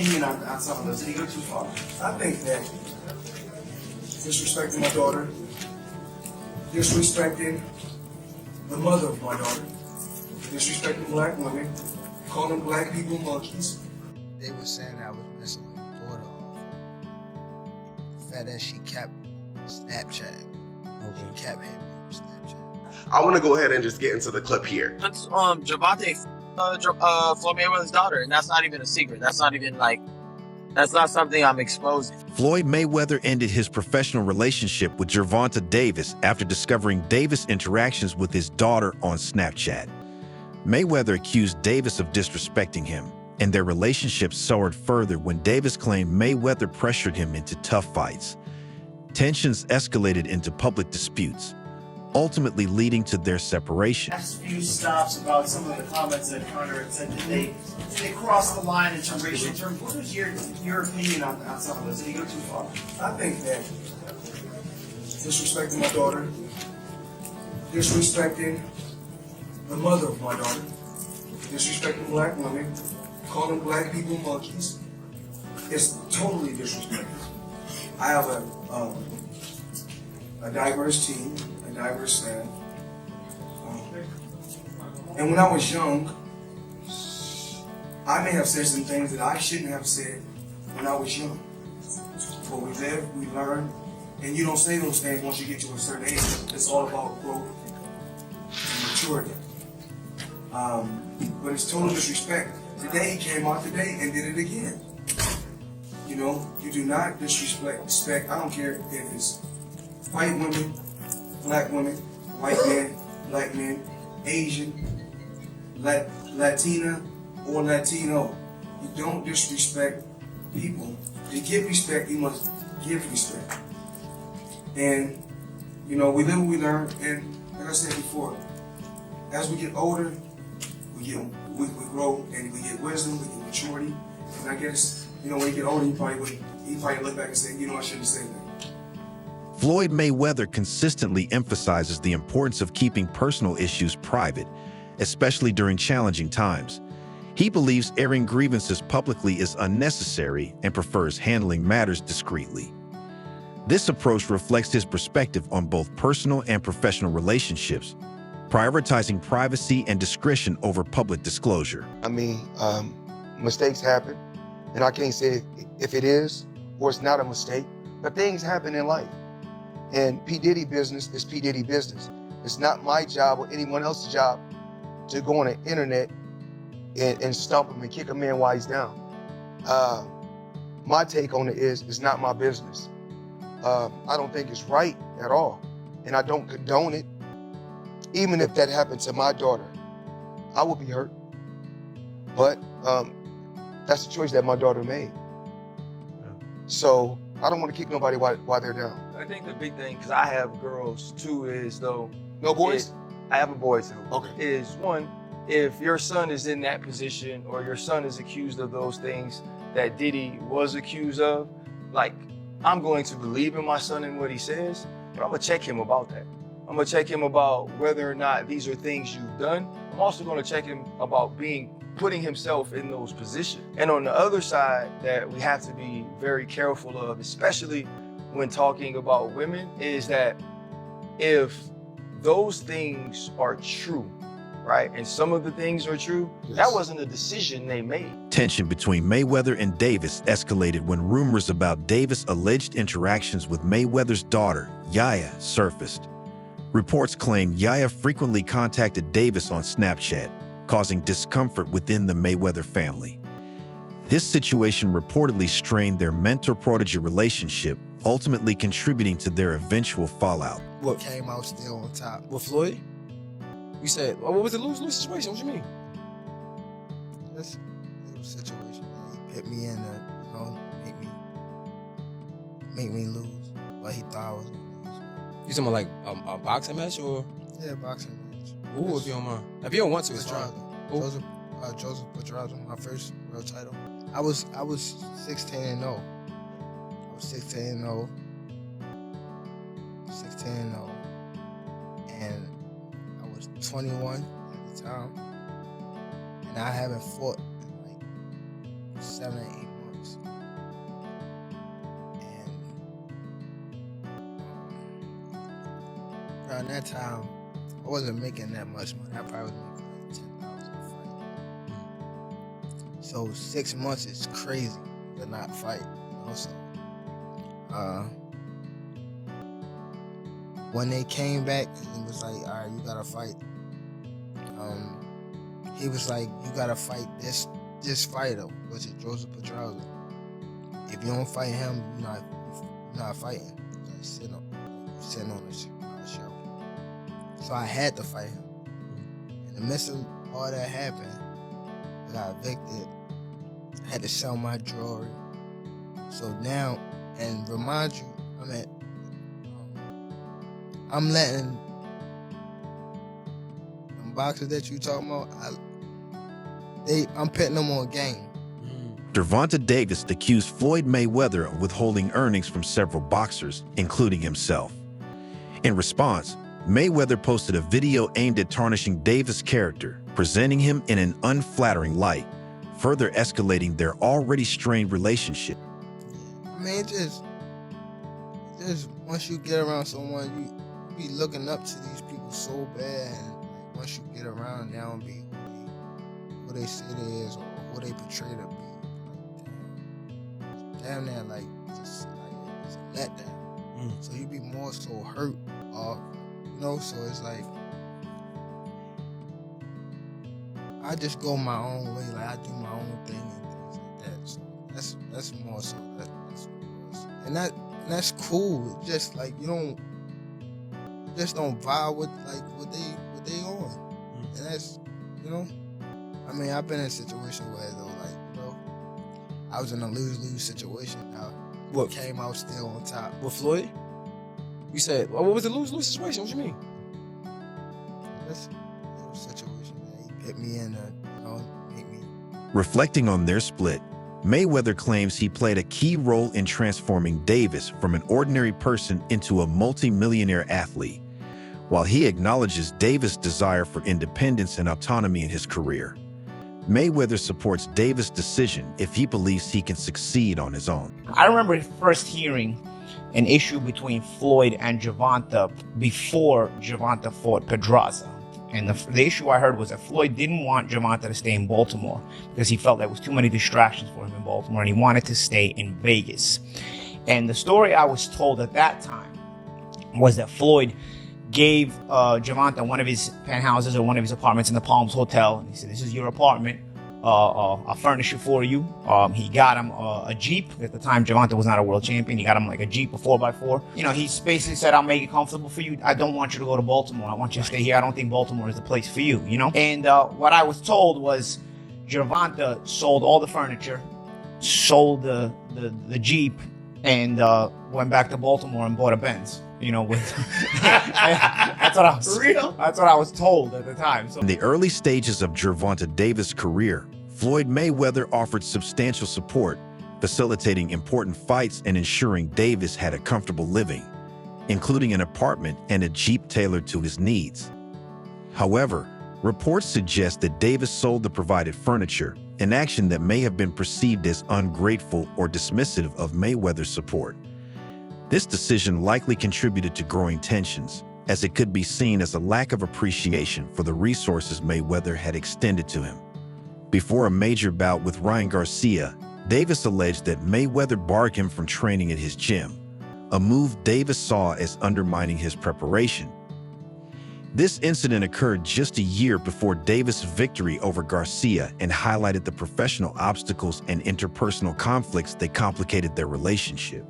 opinion on some of this? Did he go too far? I think that disrespecting my daughter, disrespecting the mother of my daughter, disrespecting black women, calling black people monkeys. They were saying I was messing with my daughter off. The fact that she kept Snapchatting. She kept hitting me on Snapchat. I want to go ahead and just get into the clip here. That's Gervonta, Floyd Mayweather's daughter, and that's not even a secret. That's not even that's not something I'm exposing. Floyd Mayweather ended his professional relationship with Gervonta Davis after discovering Davis' interactions with his daughter on Snapchat. Mayweather accused Davis of disrespecting him, and their relationship soared further when Davis claimed Mayweather pressured him into tough fights. Tensions escalated into public disputes, ultimately leading to their separation. Last few stops about some of the comments that Connor had said that they crossed the line into racial terms. What is your opinion on some of this? Did he go too far? I think that disrespecting my daughter, disrespecting the mother of my daughter, disrespecting black women, calling black people monkeys, is totally disrespectful. I have a diverse team, a diverse staff. And when I was young, I may have said some things that I shouldn't have said when I was young. But we live, we learn, and you don't say those things once you get to a certain age. It's all about growth and maturity. But it's total disrespect. Today he came out today and did it again. You know, you do not disrespect. I don't care if it's white women, black women, white men, black men, Asian, Latina, or Latino. You don't disrespect people. To give respect, you must give respect. And, you know, we live and we learn, and like I said before, as we get older, we grow and we get wisdom, we get maturity. And I guess, you know, when you get older, you probably look back and say, you know, I shouldn't say that. Floyd Mayweather consistently emphasizes the importance of keeping personal issues private, especially during challenging times. He believes airing grievances publicly is unnecessary and prefers handling matters discreetly. This approach reflects his perspective on both personal and professional relationships, prioritizing privacy and discretion over public disclosure. I mean, mistakes happen, and I can't say if it is or it's not a mistake, but things happen in life. And P. Diddy business is P. Diddy business. It's not my job or anyone else's job to go on the internet and stump him and kick a man while he's down. My take on it is, it's not my business. I don't think it's right at all, and I don't condone it. Even if that happened to my daughter, I would be hurt. But that's the choice that my daughter made. So I don't want to kick nobody while they're down. I think the big thing, because I have girls too, is though. No boys? I have a boy too. Okay. Is one, if your son is in that position or your son is accused of those things that Diddy was accused of, like, I'm going to believe in my son and what he says, but I'm gonna check him about that. I'm gonna check him about whether or not these are things you've done. I'm also gonna check him about putting himself in those positions. And on the other side that we have to be very careful of, especially when talking about women, is that if those things are true, right, and some of the things are true, yes, that wasn't a decision they made. Tension between Mayweather and Davis escalated when rumors about Davis' alleged interactions with Mayweather's daughter, Yaya, surfaced. Reports claim Yaya frequently contacted Davis on Snapchat, causing discomfort within the Mayweather family. This situation reportedly strained their mentor-protege relationship, ultimately contributing to their eventual fallout. What came out still on top? With Floyd? You said, what was the lose-lose situation? What you mean? This little situation, he put me in there, you know, make me lose what he thought I was gonna lose. You talking about like a boxing match or? Yeah, boxing match. Ooh, if you don't mind. If you don't want to, it's fine. Pedraza. Joseph Pedraza, my first real title. I was 16-0. I was 16-0. 16-0. And I was 21 at the time. And I haven't fought in like 7 or 8 months. around that time, I wasn't making that much money. I probably was making like 10,000 a fight. So 6 months is crazy to not fight. You know? So when they came back, it was like, all right, you gotta fight. He was like, you gotta fight this fighter, which is Joseph Pedraza. If you don't fight him, you're not fighting. Like sitting on the show. So I had to fight him. In the midst of all that happened, I got evicted. I had to sell my jewelry. So now, and remind you, I'm letting them boxers that you talking about, I'm putting them on game. Gervonta Davis accused Floyd Mayweather of withholding earnings from several boxers, including himself. In response, Mayweather posted a video aimed at tarnishing Davis' character, presenting him in an unflattering light, further escalating their already strained relationship. I mean, just once you get around someone, you be looking up to these people so bad, and like, once you get around, they don't be who they say they is or who they portray to be. Like, damn near like it's a letdown. So you be more so hurt off, you know. So it's like I just go my own way, like I do my own thing and things like that. So that's more so that's what it was, and that's cool. It's just like you just don't vibe with like what they on, and that's, you know. I mean, I've been in a situation where though, like, you know, I was in a lose-lose situation. Now, What? Came out still on top. With Floyd? You said, what was the lose-lose situation? What you mean? That's a little situation that he put me in, you know, make me. Reflecting on their split, Mayweather claims he played a key role in transforming Davis from an ordinary person into a multi-millionaire athlete, while he acknowledges Davis' desire for independence and autonomy in his career. Mayweather supports Davis' decision if he believes he can succeed on his own. I remember first hearing an issue between Floyd and Gervonta before Gervonta fought Pedraza. And the issue I heard was that Floyd didn't want Gervonta to stay in Baltimore because he felt there was too many distractions for him in Baltimore, and he wanted to stay in Vegas. And the story I was told at that time was that Floyd gave Gervonta one of his penthouses or one of his apartments in the Palms Hotel. And he said, this is your apartment. I'll furnish it for you. He got him a Jeep. At the time, Gervonta was not a world champion. He got him like a Jeep, a 4x4. You know, he basically said, I'll make it comfortable for you. I don't want you to go to Baltimore. I want you to stay here. I don't think Baltimore is the place for you, you know? And what I was told was Gervonta sold all the furniture, sold the Jeep, and went back to Baltimore and bought a Benz. You know, with that's what I was real. That's what I was told at the time. So in the early stages of Gervonta Davis' career, Floyd Mayweather offered substantial support, facilitating important fights and ensuring Davis had a comfortable living, including an apartment and a Jeep tailored to his needs. However, reports suggest that Davis sold the provided furniture, an action that may have been perceived as ungrateful or dismissive of Mayweather's support. This decision likely contributed to growing tensions, as it could be seen as a lack of appreciation for the resources Mayweather had extended to him. Before a major bout with Ryan Garcia, Davis alleged that Mayweather barred him from training at his gym, a move Davis saw as undermining his preparation. This incident occurred just a year before Davis' victory over Garcia and highlighted the professional obstacles and interpersonal conflicts that complicated their relationship.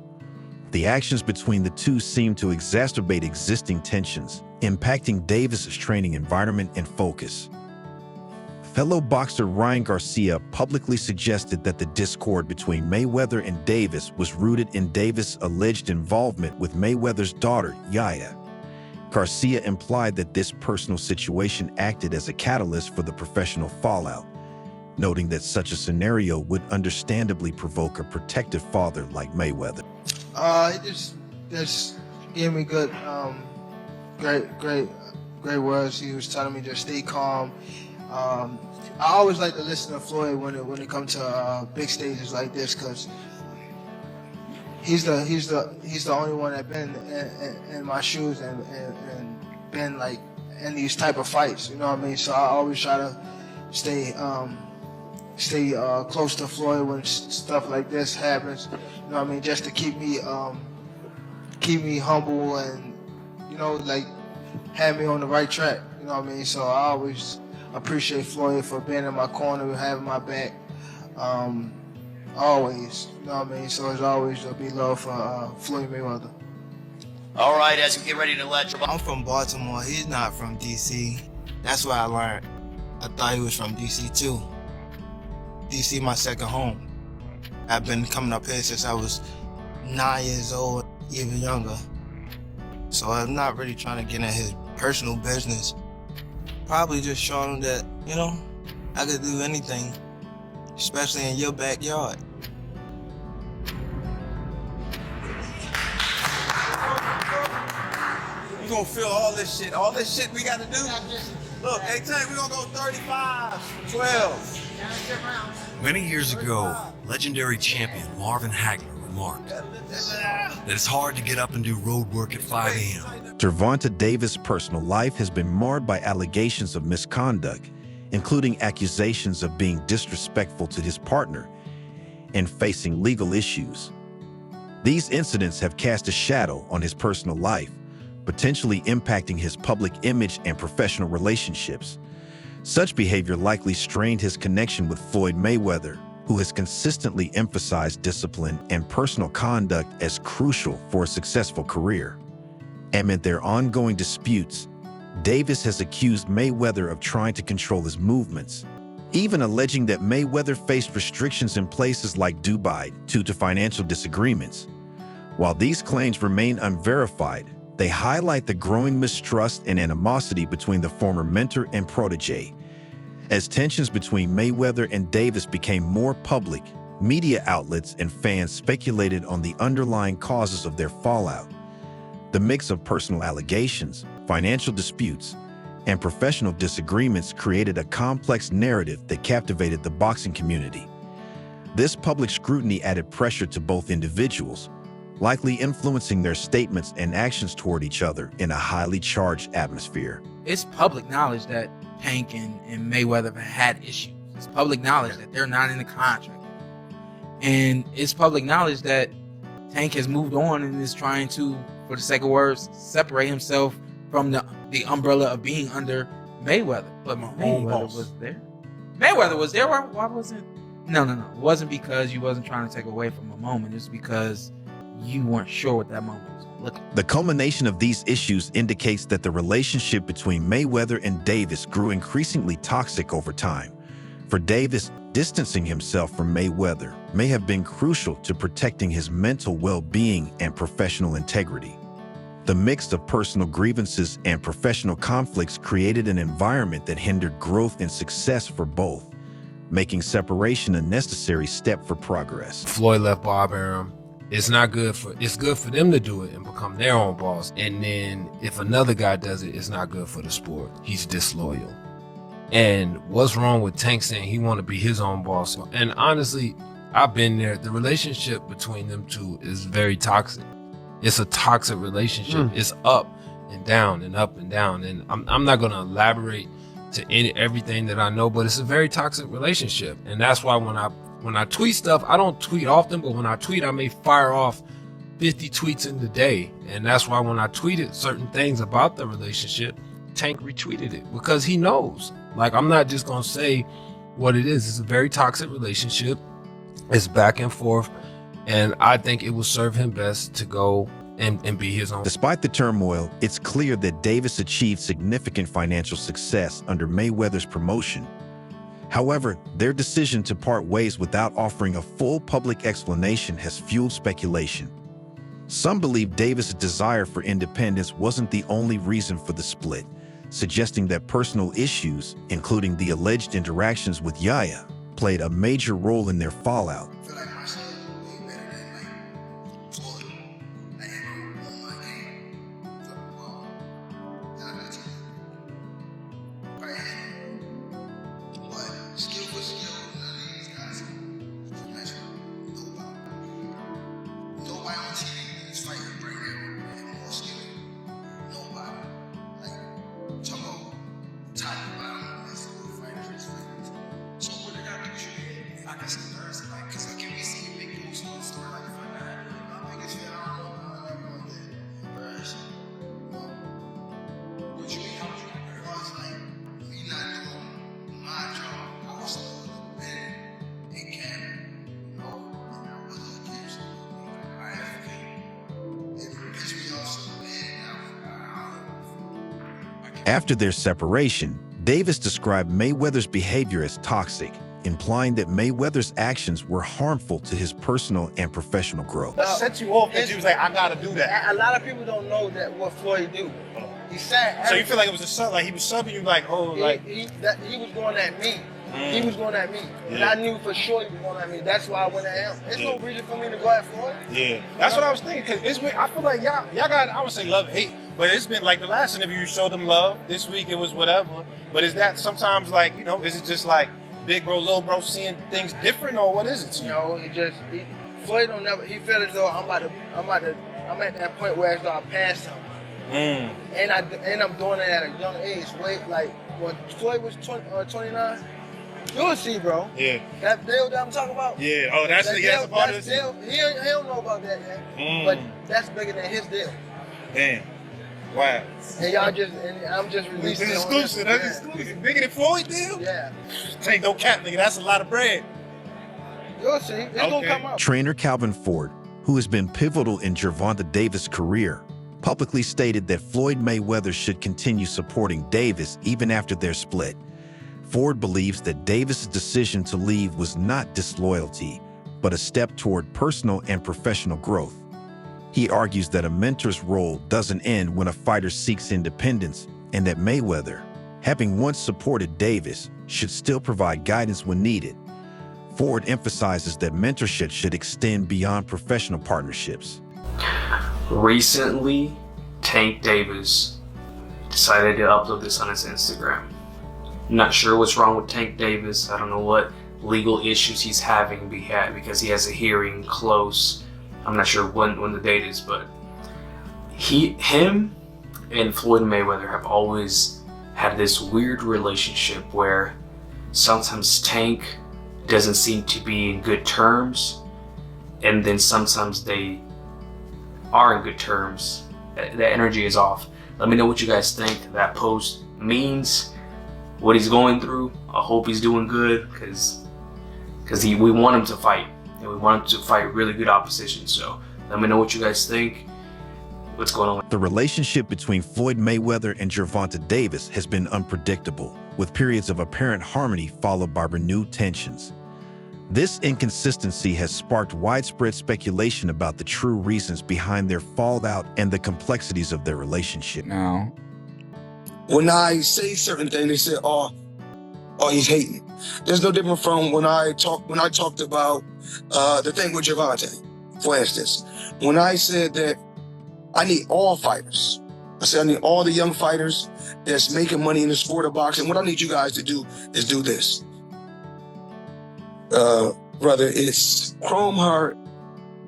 The actions between the two seemed to exacerbate existing tensions, impacting Davis' training environment and focus. Fellow boxer Ryan Garcia publicly suggested that the discord between Mayweather and Davis was rooted in Davis' alleged involvement with Mayweather's daughter, Yaya. Garcia implied that this personal situation acted as a catalyst for the professional fallout, noting that such a scenario would understandably provoke a protective father like Mayweather. He just gave me good, great words. He was telling me just stay calm. I always like to listen to Floyd when it comes to big stages like this, because he's the only one that been in my shoes and been like in these type of fights. You know what I mean? So I always try to stay close to Floyd when stuff like this happens. You know what I mean? Just to keep me humble and like have me on the right track. You know what I mean? So I always appreciate Floyd for being in my corner, having my back. Always, you know what I mean? So it's always there'll be love for Floyd Mayweather. All right, as we get ready to let I'm from Baltimore. He's not from DC. That's what I learned. I thought he was from DC too. DC my second home. I've been coming up here since I was 9 years old, even younger. So I'm not really trying to get in his personal business. Probably just showing him that, I could do anything, especially in your backyard. You gonna feel all this shit we gotta do. Look, hey Tank, we gonna go 35, 12. Many years ago, legendary champion Marvin Hagler remarked that it's hard to get up and do road work at 5 a.m. Gervonta Davis' personal life has been marred by allegations of misconduct, including accusations of being disrespectful to his partner and facing legal issues. These incidents have cast a shadow on his personal life, potentially impacting his public image and professional relationships. Such behavior likely strained his connection with Floyd Mayweather, who has consistently emphasized discipline and personal conduct as crucial for a successful career. Amid their ongoing disputes, Davis has accused Mayweather of trying to control his movements, even alleging that Mayweather faced restrictions in places like Dubai due to financial disagreements. While these claims remain unverified, they highlight the growing mistrust and animosity between the former mentor and protege. As tensions between Mayweather and Davis became more public, media outlets and fans speculated on the underlying causes of their fallout. The mix of personal allegations, financial disputes, and professional disagreements created a complex narrative that captivated the boxing community. This public scrutiny added pressure to both individuals, likely influencing their statements and actions toward each other in a highly charged atmosphere. It's public knowledge that Tank and Mayweather have had issues. It's public knowledge that they're not in the contract. And it's public knowledge that Tank has moved on and is trying to, for the sake of words, separate himself from the umbrella of being under Mayweather. But Mayweather was there. Mayweather was there. Why wasn't? No. It wasn't because you wasn't trying to take away from a moment. It's because you weren't sure what that moment was going to look like. The culmination of these issues indicates that the relationship between Mayweather and Davis grew increasingly toxic over time. For Davis, distancing himself from Mayweather may have been crucial to protecting his mental well-being and professional integrity. The mix of personal grievances and professional conflicts created an environment that hindered growth and success for both, making separation a necessary step for progress. Floyd left Bob Arum. It's good for them to do it and become their own boss. And then if another guy does it, it's not good for the sport. He's disloyal. And what's wrong with Tank saying he want to be his own boss? And honestly, I've been there. The relationship between them two is very toxic. It's a toxic relationship. It's up and down and up and down. And I'm not going to elaborate to everything that I know, but it's a very toxic relationship. And that's why when I tweet stuff, I don't tweet often, but when I tweet, I may fire off 50 tweets in the day. And that's why when I tweeted certain things about the relationship, Tank retweeted it because he knows. Like, I'm not just going to say what it is. It's a very toxic relationship. It's back and forth. And I think it will serve him best to go and be his own. Despite the turmoil, it's clear that Davis achieved significant financial success under Mayweather's promotion. However, their decision to part ways without offering a full public explanation has fueled speculation. Some believe Davis' desire for independence wasn't the only reason for the split, suggesting that personal issues, including the alleged interactions with Yaya, played a major role in their fallout. After their separation, Davis described Mayweather's behavior as toxic, implying that Mayweather's actions were harmful to his personal and professional growth. What set you off that you was like, I gotta do that? A lot of people don't know that what Floyd do. He said. So you feel like it was a sub, like he was subbing you, like, oh, like he was going at me. He was going at me. And Yeah. I knew for sure he was going at me. That's why I went at him. There's no reason for me to go at Floyd. Yeah, that's what I was thinking. Cause it's been, I feel like y'all got, I would say love, hate, but it's been like the last interview you showed them love. This week it was whatever. But is that sometimes like, you know, is it just like big bro, little bro seeing things different, or what is it to you? No, Floyd don't never. He feel as though I'm at that point where it's I pass him. And I'm doing it at a young age. Wait, like when Floyd was 29. You'll see, bro. Yeah. That deal that I'm talking about. Yeah. Oh, that's a part of this. Deal. He don't know about that yet. But that's bigger than his deal. Damn. Wow. And I'm just releasing It's exclusive. That's exclusive. Bigger than Floyd deal? Yeah. Take no cap, nigga. That's a lot of bread. You'll see. It's gonna come out. Trainer Calvin Ford, who has been pivotal in Gervonta Davis' career, publicly stated that Floyd Mayweather should continue supporting Davis even after their split. Ford believes that Davis' decision to leave was not disloyalty, but a step toward personal and professional growth. He argues that a mentor's role doesn't end when a fighter seeks independence, and that Mayweather, having once supported Davis, should still provide guidance when needed. Ford emphasizes that mentorship should extend beyond professional partnerships. Recently, Tank Davis decided to upload this on his Instagram. I'm not sure what's wrong with Tank Davis. I don't know what legal issues he's having because he has a hearing close. I'm not sure when the date is, but him and Floyd Mayweather have always had this weird relationship where sometimes Tank doesn't seem to be in good terms, and then sometimes they are in good terms. The energy is off. Let me know what you guys think that post means, what he's going through. I hope he's doing good, because we want him to fight, and we want him to fight really good opposition. So let me know what you guys think. What's going on? The relationship between Floyd Mayweather and Gervonta Davis has been unpredictable, with periods of apparent harmony followed by renewed tensions. This inconsistency has sparked widespread speculation about the true reasons behind their fallout and the complexities of their relationship. Now, when I say certain things, they say, "Oh, he's hating." There's no different from when I talked about the thing with Gervonta, for instance. When I said that I need all fighters, I said I need all the young fighters that's making money in the sport of boxing. What I need you guys to do is do this. Whether it's Chrome Heart,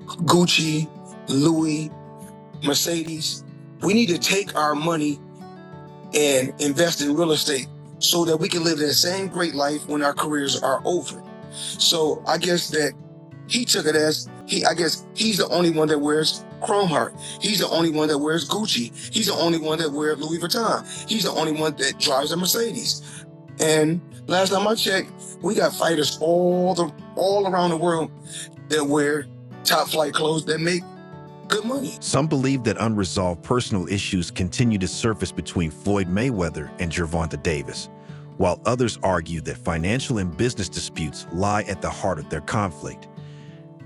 Gucci, Louis, Mercedes, we need to take our money and invest in real estate so that we can live that same great life when our careers are over. So I guess that he took it as, I guess he's the only one that wears Chrome Heart. He's the only one that wears Gucci. He's the only one that wears Louis Vuitton. He's the only one that drives a Mercedes. And last time I checked, we got fighters all around the world that wear top flight clothes that make good money. Some believe that unresolved personal issues continue to surface between Floyd Mayweather and Gervonta Davis, while others argue that financial and business disputes lie at the heart of their conflict.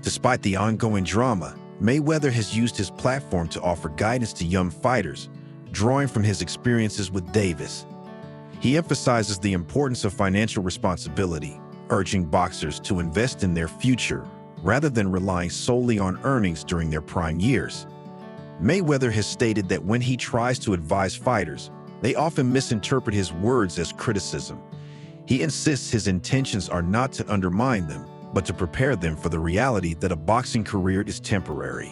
Despite the ongoing drama, Mayweather has used his platform to offer guidance to young fighters, drawing from his experiences with Davis. He emphasizes the importance of financial responsibility, urging boxers to invest in their future rather than relying solely on earnings during their prime years. Mayweather has stated that when he tries to advise fighters, they often misinterpret his words as criticism. He insists his intentions are not to undermine them, but to prepare them for the reality that a boxing career is temporary.